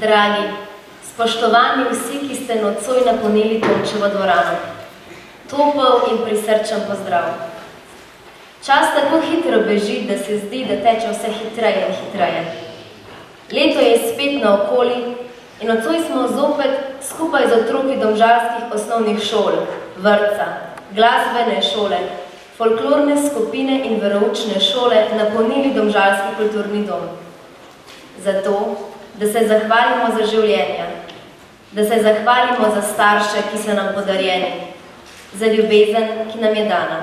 Dragi, spoštovani vsi, ki ste nocoj napolnili Tončevo dvorano. Topel in prisrčen pozdrav. Čas tako hitro beži, da se zdi, da teče vse hitreje in hitreje. Leto je spet naokoli in nocoj smo zopet skupaj z otroki domžalskih osnovnih šol, vrtca, glasbene šole, folklorne skupine in veroučne šole napolnili domžalski kulturni dom. Zato, da se zahvalimo za življenja, da se zahvalimo za starše, ki so nam podarjeni, za ljubezen, ki nam je dana.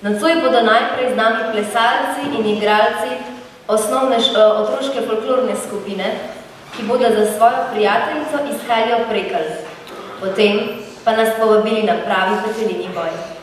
Nocoj bodo najprej z nami plesalci in igralci osnovne otroške folklorne skupine, ki bodo za svojo prijateljico iskali oprekelj. Potem pa nas povabili na pravi petelini boj.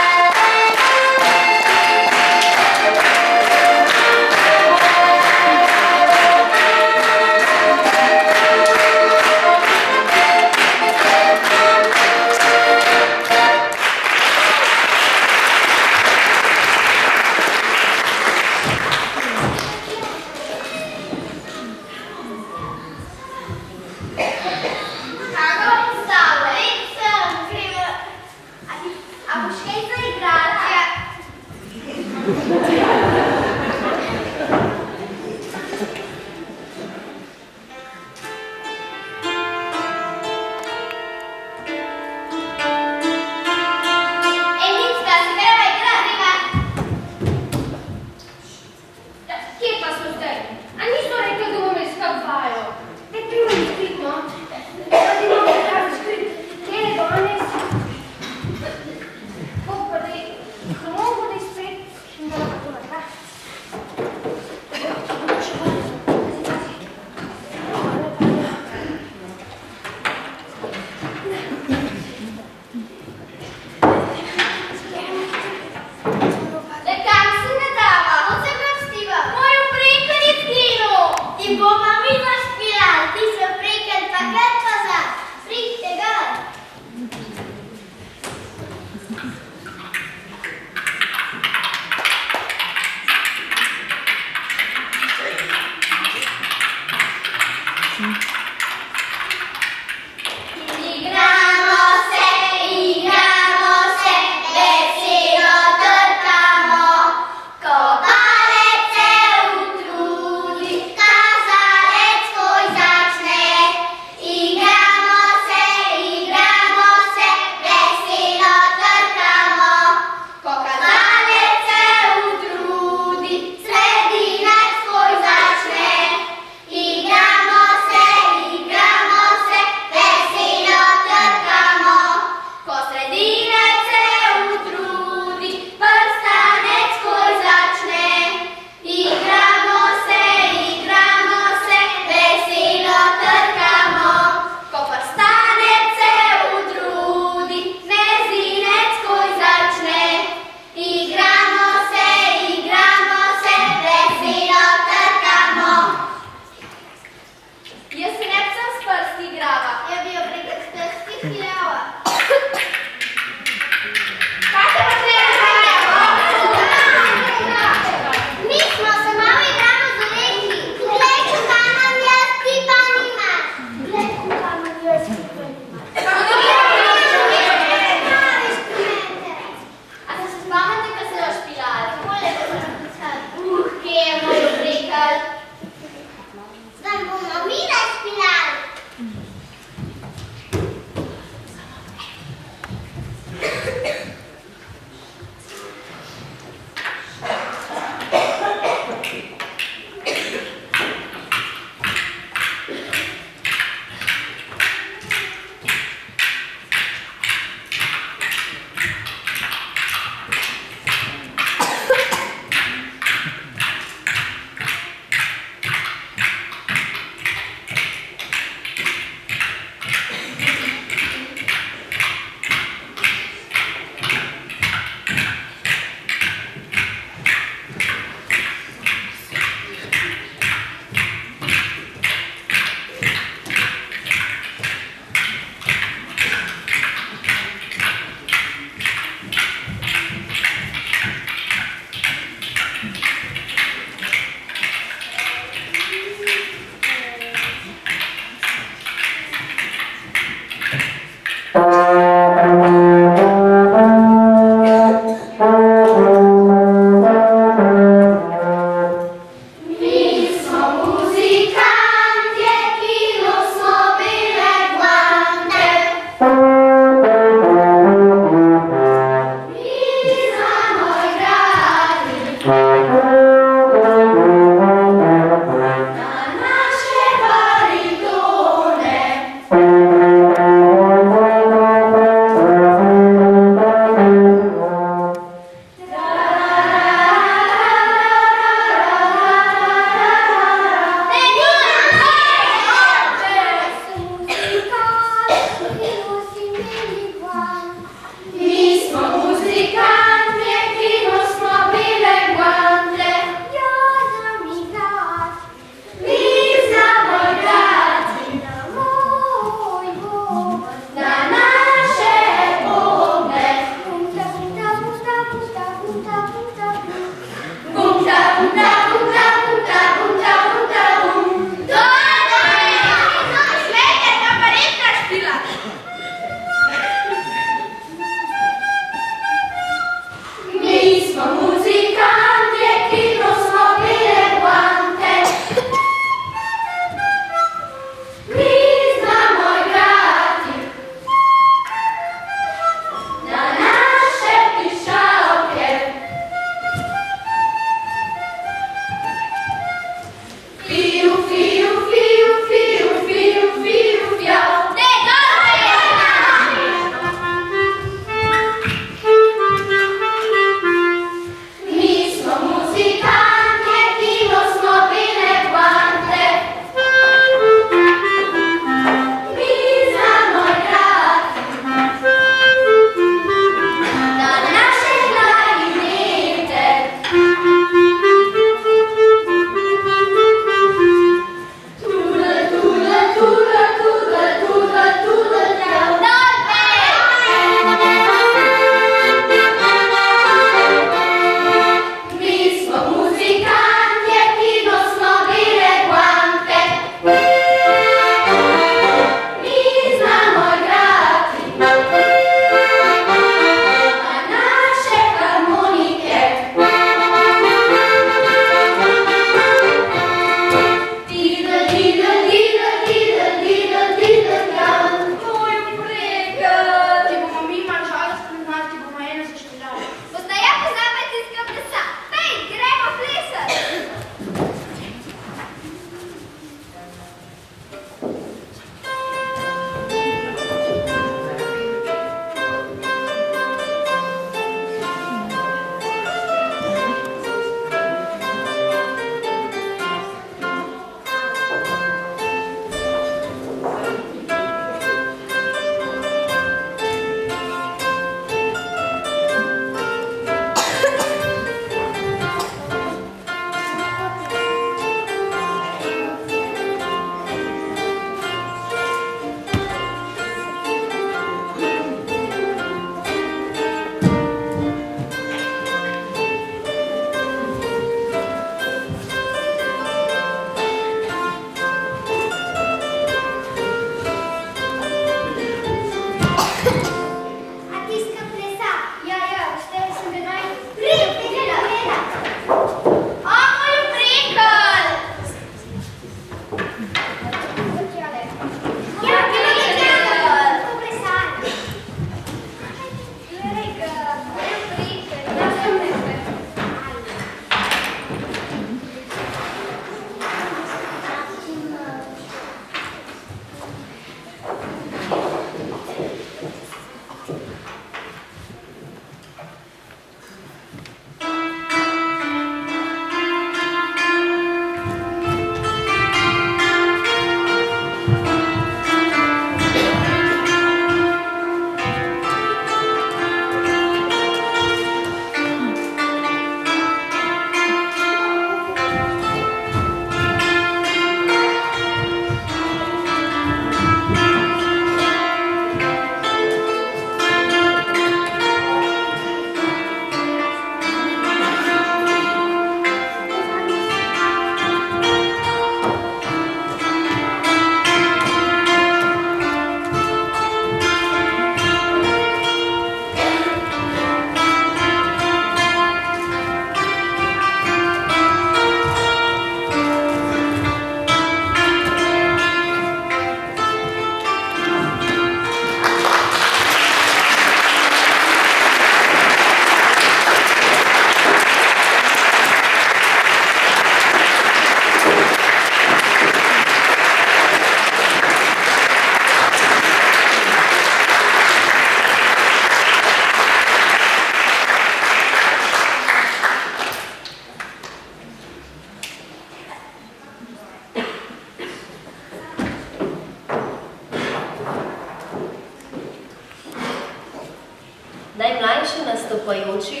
Najmlajši nastopajoči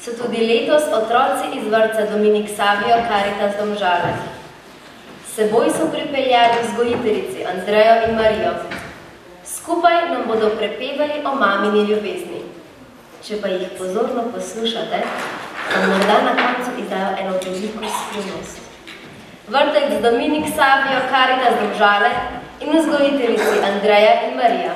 so tudi letos otroci iz vrtca Dominik Savio Caritas Domžale. S seboj so pripeljali vzgojiteljici Andrejo in Marijo. Skupaj nam bodo prepevali o mamini ljubezni. Če pa jih pozorno poslušate, pa morda na koncu izdajo eno veliko skrivnost. Vrtec Dominik Savijo, Karitas Domžale in vzgojiteljici Andreja in Marija.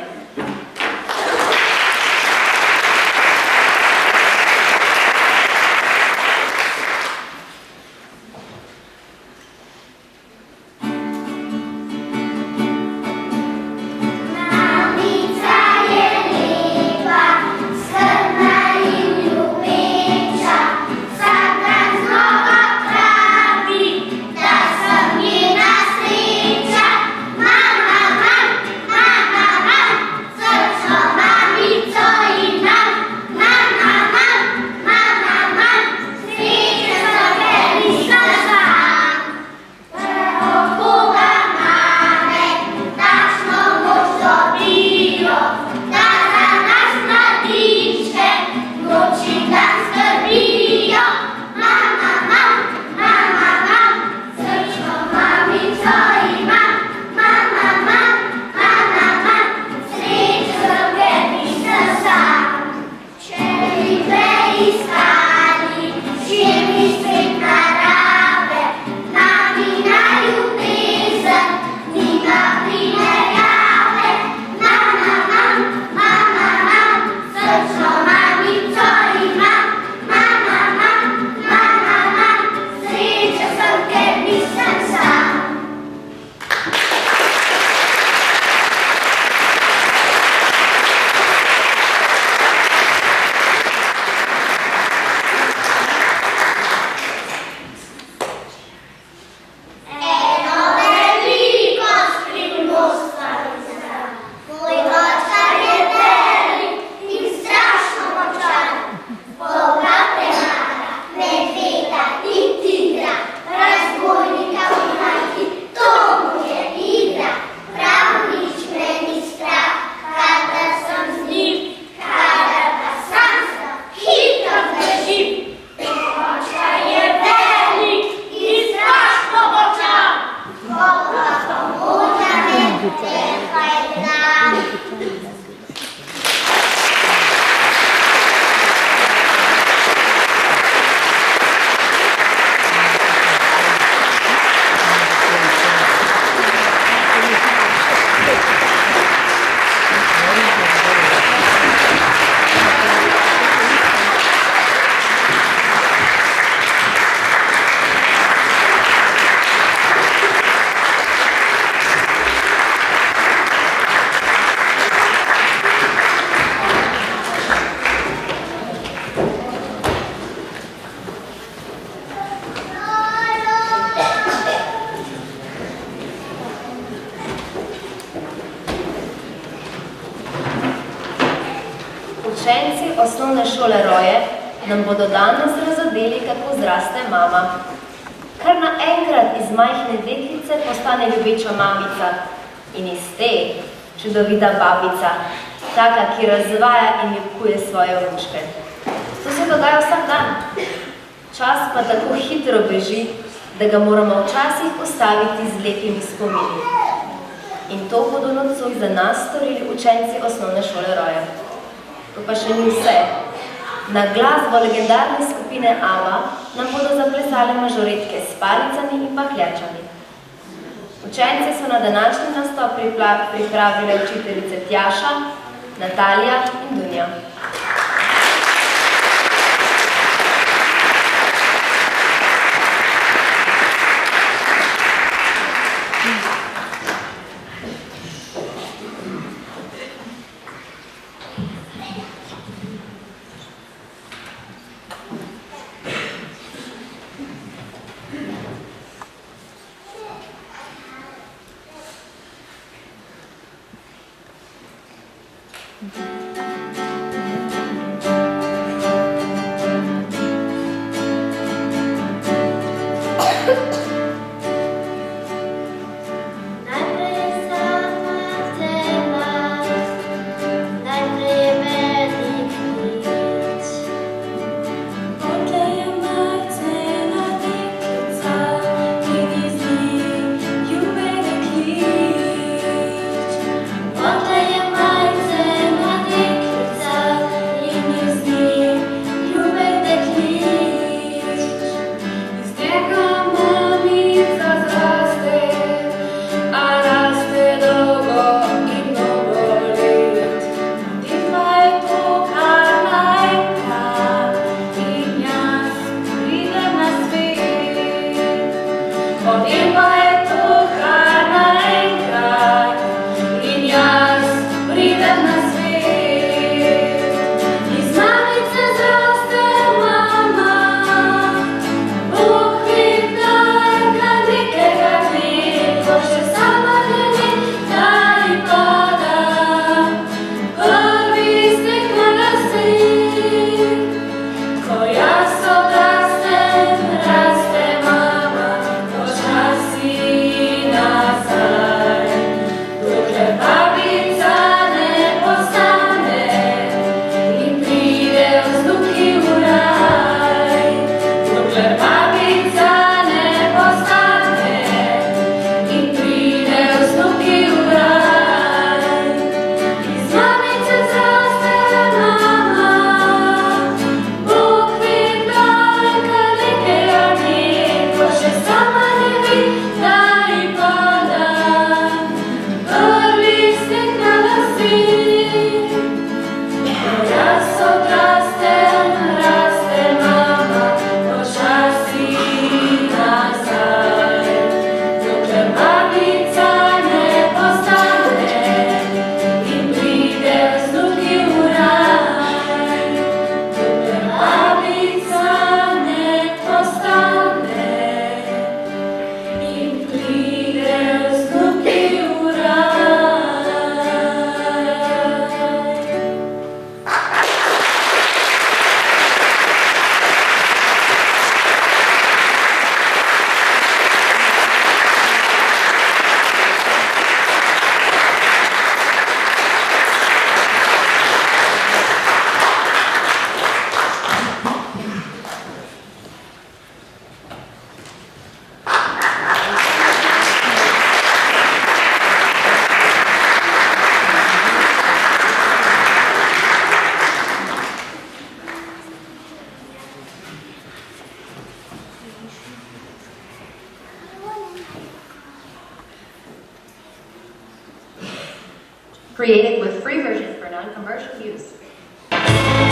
Učenci osnovne šole Roje nam bodo danes razodeli, kako zraste mama. Kar naenkrat iz majhne deklice postane ljubeča mamica in iz te čudovita babica, taka, ki razvaja in ljubkuje svoje vnučke. To se dogaja vsak dan. Čas pa tako hitro beži, da ga moramo včasih ustaviti z lepimi spomini. In to bodo nocoj za nas storili učenci osnovne šole Roje. To pa še ni vse. Na glasbo legendarne skupine ABBA nam bodo zaplesale mažoretke s palicami in pahljačami. Učence so na današnji nastop pripravile učiteljice Tjaša, Natalija in Dunja. potem pa je to kar naenkrat in jaz pridem na svet. Iz mamice zraste mama, Bog ve kdaj, kar nekega dne, ko še sama ne ve, kdaj pada prvi sneg na lase. Ko jaz odrastem, raste mama počasi nazaj. Dokler babica ne postane in pridejo vnuki v raj. Dokler babica ne postane in pridejo vnuki v raj. Iz mamice zraste mama, Bog ve kdaj, kar nekega dne, ko še sama ne ve, kdaj pada prvi sneg na lase. Ko jaz odrastem, raste mama počasi nazaj. Dokler babica ne postane in pride vnuki v raj. Dokler babica ne postane in pride vnuki v raj. Created with free version for non-commercial use. Thank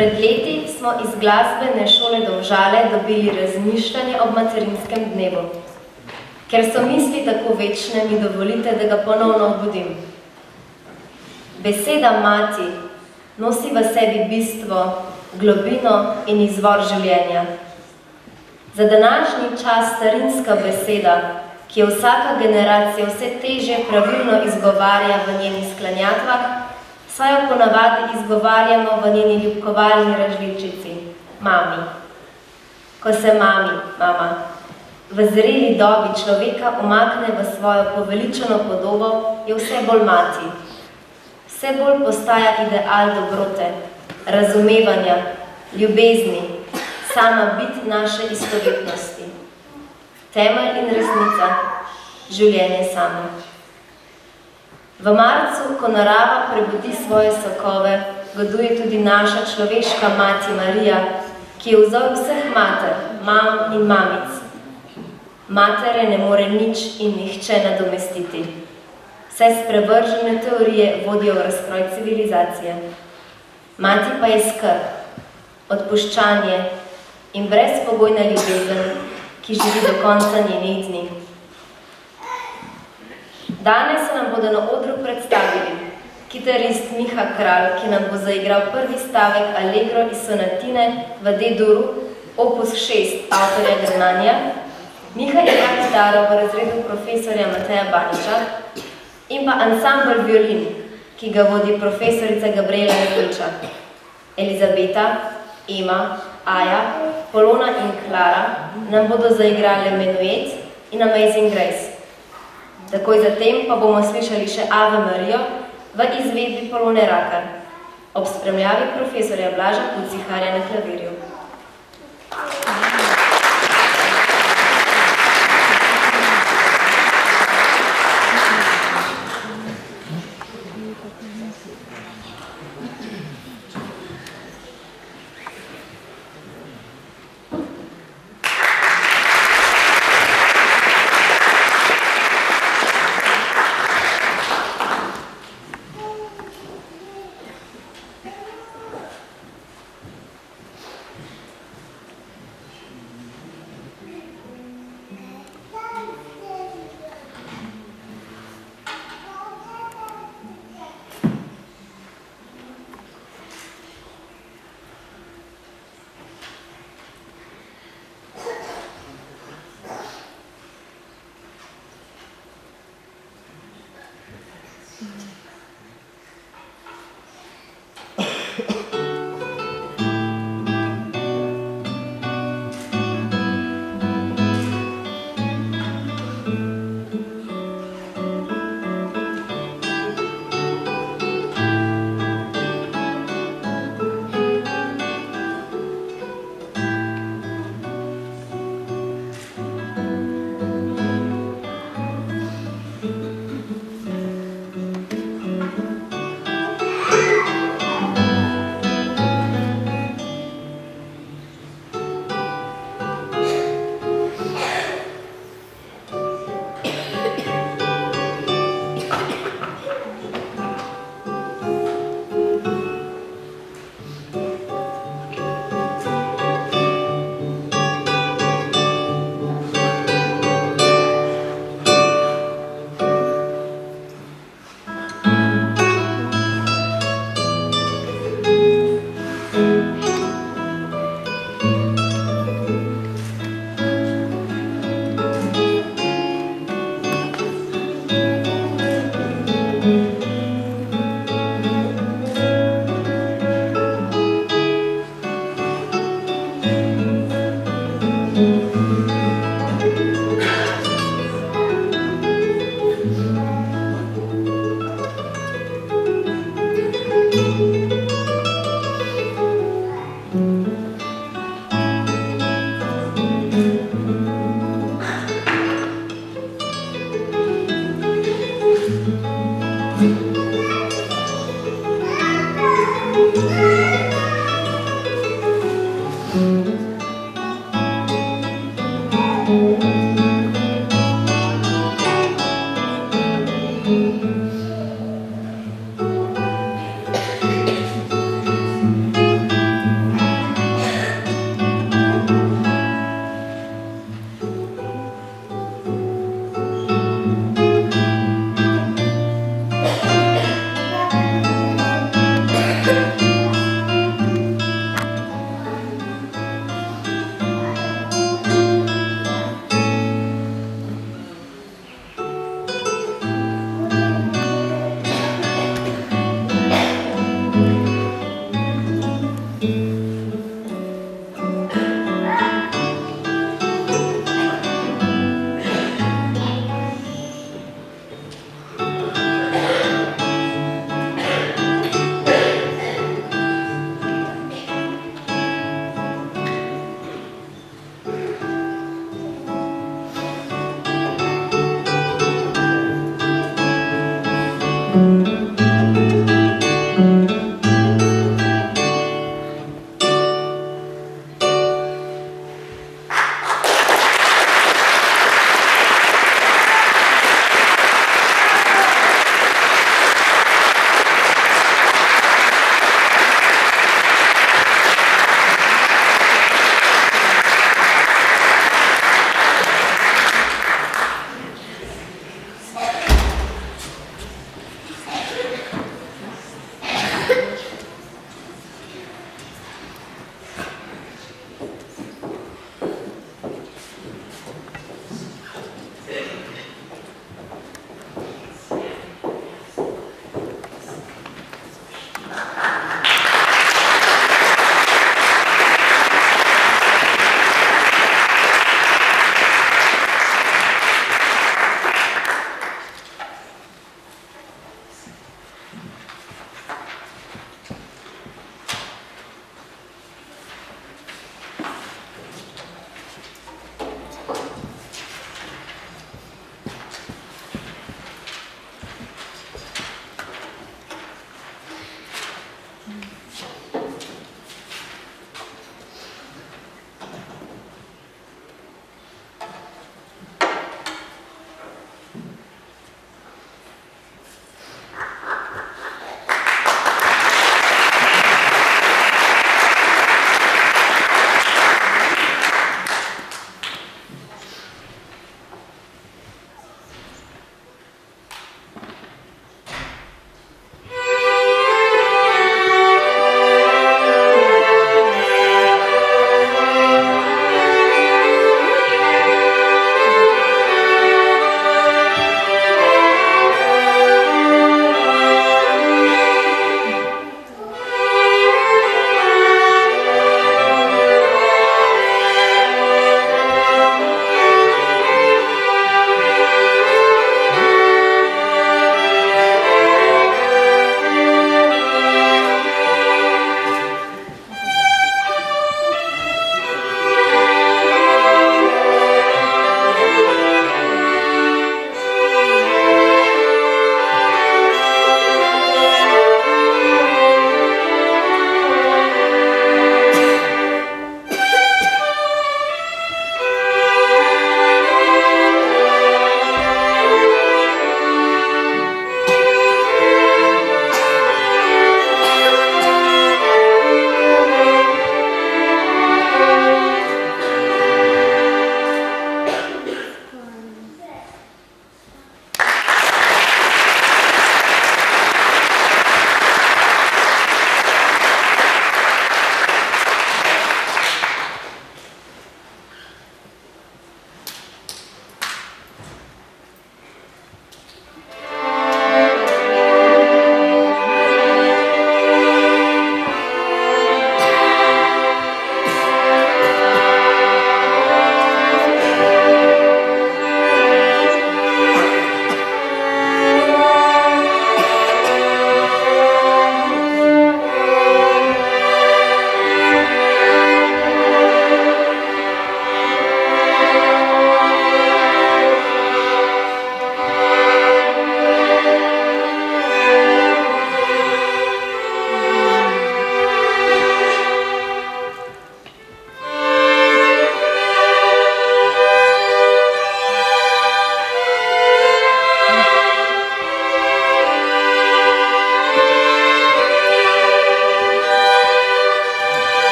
Pred leti smo iz glasbene šole Domžale dobili razmišljanje ob materinskem dnevu. Ker so misli tako večne, mi dovolite, da ga ponovno obudim. Beseda mati nosi v sebi bistvo, globino in izvor življenja. Za današnji čas starinska beseda, ki jo vsaka generacija vse težje pravilno izgovarja v njenih sklanjatvah, saj jo ponavadi izgovarjamo v njeni ljubkovalni različici, mami. Ko se mama, v zreli dobi človeka umakne v svojo poveličeno podobo, je vse bolj mati. Vse bolj postaja ideal dobrote, razumevanja, ljubezni, sama bit naše istovetnosti. Temelj in resnica, življenje samo. V marcu, ko narava prebudi svoje sokove, goduje tudi naša človeška mati Marija, ki je vzor vseh mater, mam in mamic. Matere ne more nič in nihče nadomestiti. Vse sprevržene teorije vodijo v razkroj civilizacije. Mati pa je skrb, odpuščanje in brezpogojna ljubezen, ki živi do konca njenih dni. Danes se nam bodo na odru predstavili kitarist Miha Kralj, ki nam bo zaigral prvi stavek Allegro iz sonatine v D-duru, opus 6 avtorja Gernanja. Miha igra kitaro v razredu profesorja Mateja Baniča in pa ansambl violin, ki ga vodi profesorica Gabriela Nekulča. Elizabeta, Ema, Aja, Polona in Klara nam bodo zaigrali Menuet in Amazing Grace. Takoj zatem pa bomo slišali še Ave Marijo v izvedbi Polone Rakar, ob spremljavi profesorja Blaža Puciharja na klavirju.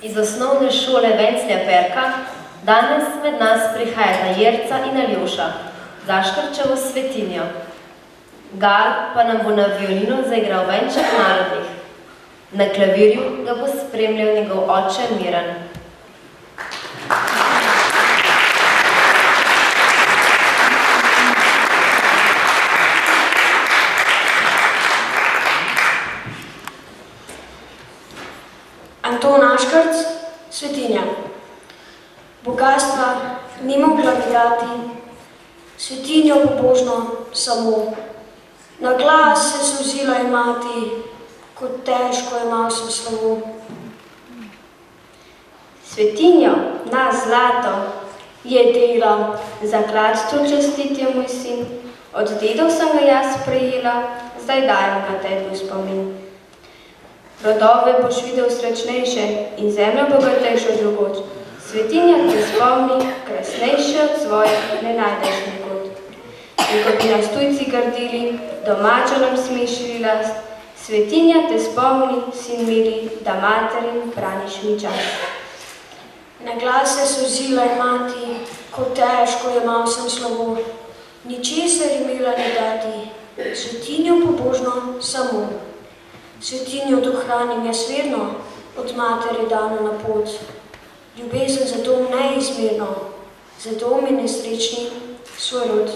Iz osnovne šole Venclja Perka danes med nas prihajata Jerca in Aljoša, Zaškrčevo Svetinjo. Gal pa nam bo na violino zaigral venček narodnih. Na klavirju ga bo spremljal njegov oče Miran. Anton Aškrc, Svetinja. Bogatstva ni mogla videti, Svetinjo pobožno samo. Na glas se solzila je mati, kot težko je mal sem slovo. Svetinjo, nas zlato, je dela, za kladstvo častit je moj sin. Od dedov sem ga jaz prejela, zdaj dajem ga tebi v spomin. Rodove boš videl srečnejše in zemljo bogatejšo drugoč. Svetinja te spomni, krasnejše od svojih ne najdeš nikod. In ko bi nas tujci gardili, domačo nam smešili last, Svetinja te spomni, sin mili, da materin braniš mi čas. Na glas se solzila je mati, kot težko je mal sem slovo. Ničesar imela ne dati, Svetinjo pobožno samo. Svetinjo to hranim jaz verno, od matere dano na pot. Ljubezen za dom neizmerno, za dom je nesrečni svoj rod.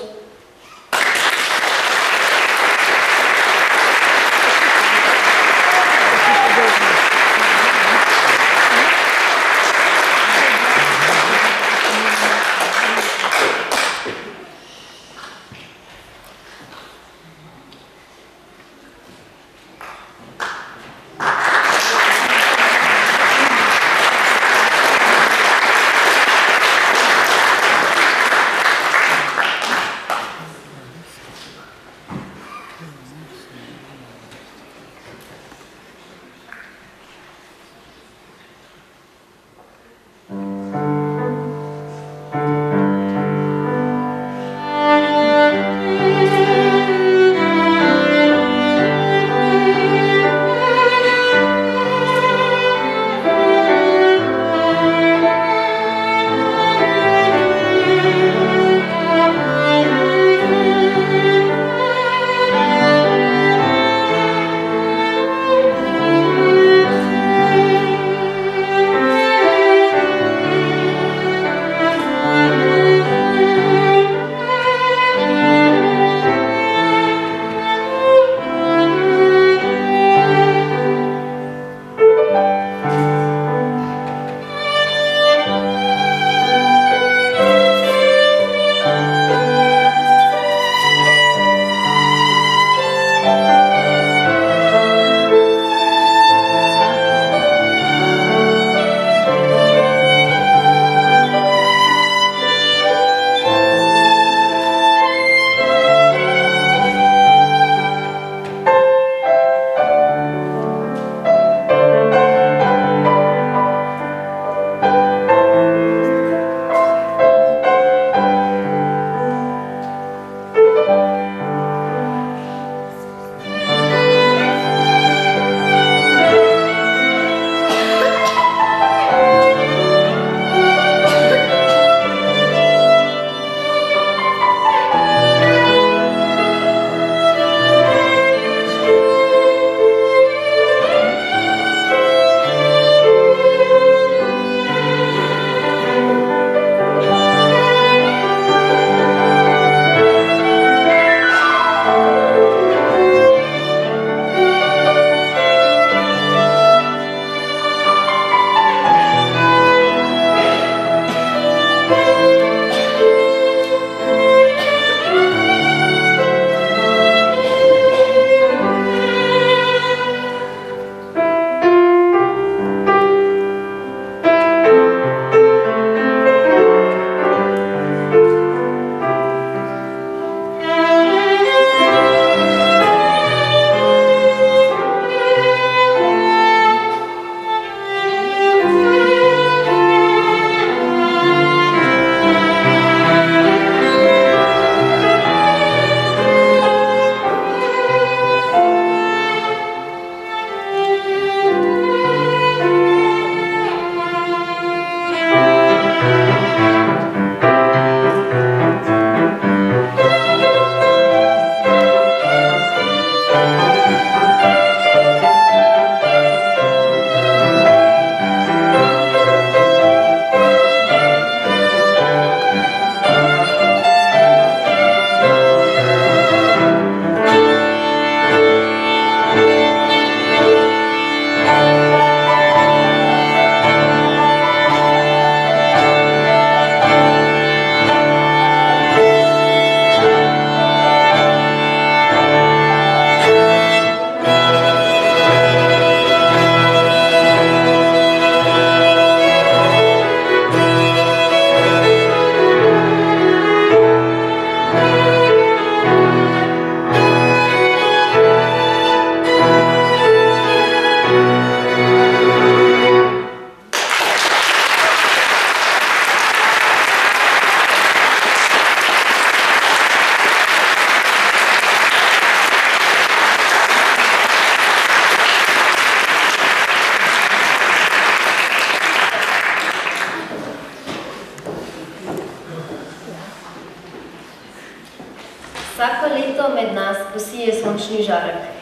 Sončni žarek.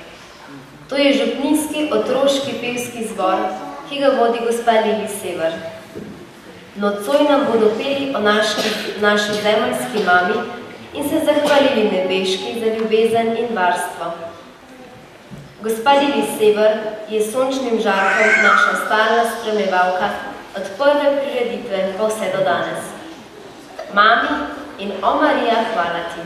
To je župninski otroški pevski zbor, ki ga vodi gospa Lili Sever. Nocoj nam bodo peli o naši zemeljski mami in se zahvalili nebeški za ljubezen in varstvo. Gospa Lili Sever je s Sončnim žarkom naša stalna spremljevalka od prve prireditve pa vse do danes. Mami in o Marija, hvala ti.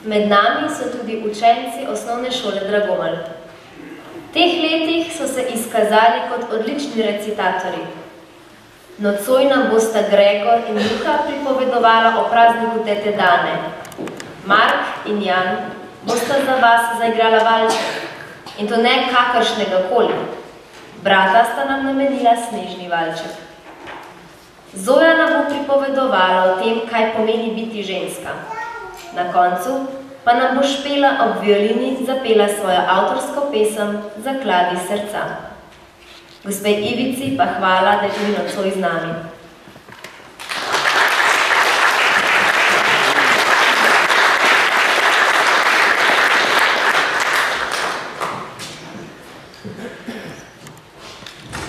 Med nami so tudi učenci osnovne šole Dragomelj. V teh letih so se izkazali kot odlični recitatorji. Nocoj nam bosta Gregor in Luka pripovedovala o prazniku tete Dane. Mark in Jan bosta za vas zaigrala valček, in to ne kakršnega koli. Brata sta nam namenila snežni valček. Zoja nam bo pripovedovala o tem, kaj pomeni biti ženska. Na koncu pa nam bo Špela ob violini zapela svojo avtorsko pesem Zakladi srca. Gospe Ivici pa hvala, da je tudi nocoj z nami.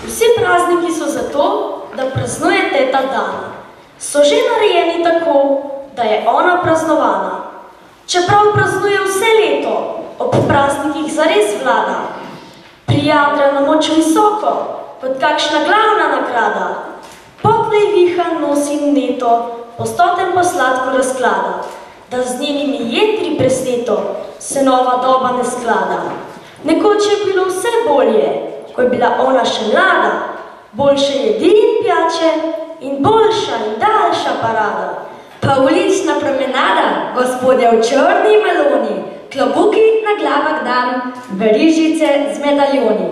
Vsi prazniki so zato, da praznuje teta Dana. So že narejeni tako, da je ona praznovana. Čeprav praznuje vse leto, ob praznikih zares vlada. Prijadra na moč visoko, kot kakšna glavna nagrada. Potlej viha nosi neto, postotem pa sladko razklada, da z njenimi jetri presneto se nova doba ne sklada. Nekoč je bilo vse bolje, ko je bila ona še mlada, boljše jedi in pijače in boljša in daljša parada. Pa ulična promenada, gospodje v črni meloni, klobuki na glavah dam, verižice z medaljoni,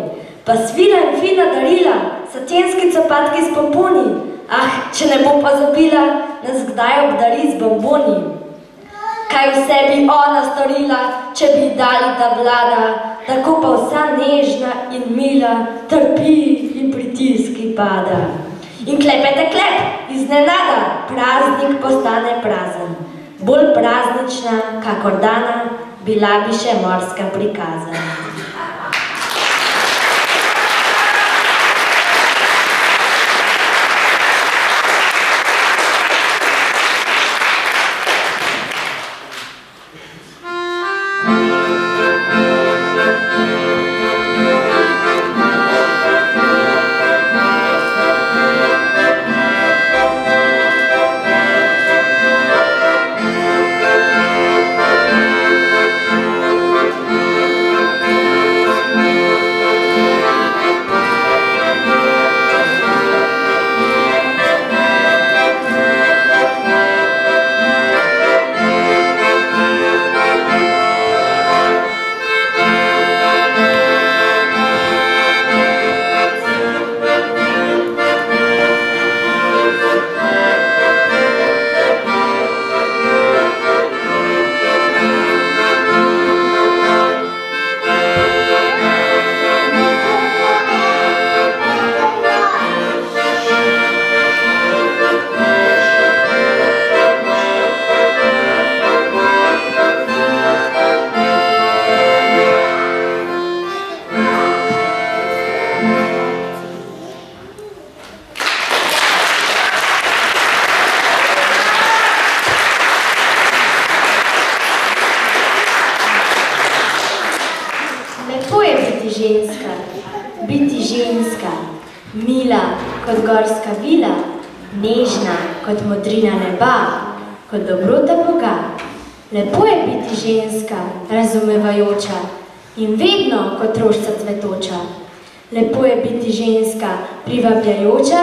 pa svila in fina darila, satenski copatki s pomponi, če ne bo pozabila, nas kdaj obdari z bomboni. Kaj vse bi ona storila, če bi dali da vlada, tako pa vsa nežna in mila trpi in pritiski pada. In klepete klep, iznenada, praznik postane prazen. Bolj praznična, kakor dana, bila bi še morska prikaza. Biti ženska, mila kot gorska vila, nežna kot modrina neba, kot dobrota Boga. Lepo je biti ženska, razumevajoča in vedno kot rožica cvetoča. Lepo je biti ženska, privabljajoča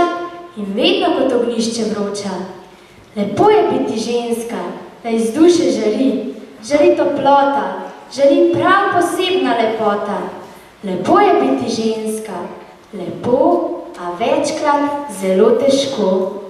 in vedno kot ognjišče vroča. Lepo je biti ženska, da iz duše žari toplota, žari prav posebna lepota. Lepo je biti ženska, lepo, a večkrat zelo težko.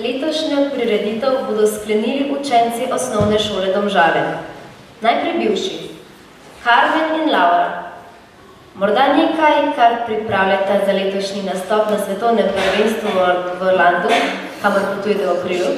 Letošnjo prireditev bodo sklenili učenci osnovne šole Domžale. Najprej bivši, Carmen in Laura. Morda nekaj, kar pripravljate za letošnji nastop na svetovnem prvenstvu v Orlandu, kamor potujete v aprilu.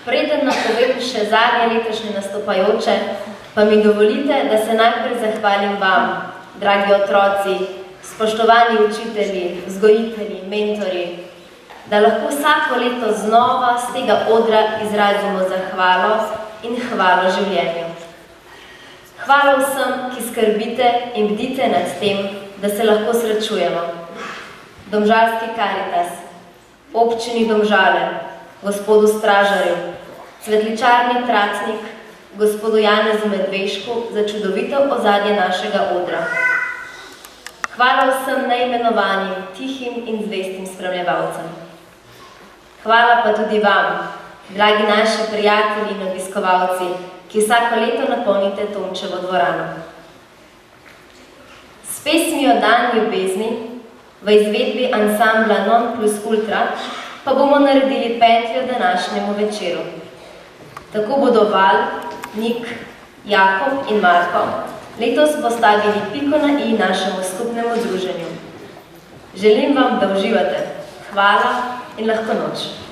Preden napovem še zadnje letošnje nastopajoče, pa mi dovolite, da se najprej zahvalim vam, dragi otroci, spoštovani učitelji, vzgojitelji, mentori, da lahko vsako leto znova z tega odra izrazimo zahvalo in hvalo življenju. Hvala vsem, ki skrbite in bdite nad tem, da se lahko srečujemo. Domžalski Karitas, občini Domžale, gospodu Stražarju, svetličarni Tracnik, gospodu Janezu Medvešku za čudovito ozadje našega odra. Hvala vsem neimenovanim, tihim in zvestim spremljevalcem. Hvala pa tudi vam, dragi naši prijatelji in obiskovalci, ki vsako leto napolnite Tončevo dvorano. S pesmijo Dan ljubezni v izvedbi ansambla Non plus Ultra pa bomo naredili pentljo današnjemu večeru. Tako bodo Val, Nik, Jakob in Marko letos postavili piko na i našemu skupnemu druženju. Želim vam, da uživate. Hvala in lahko noč.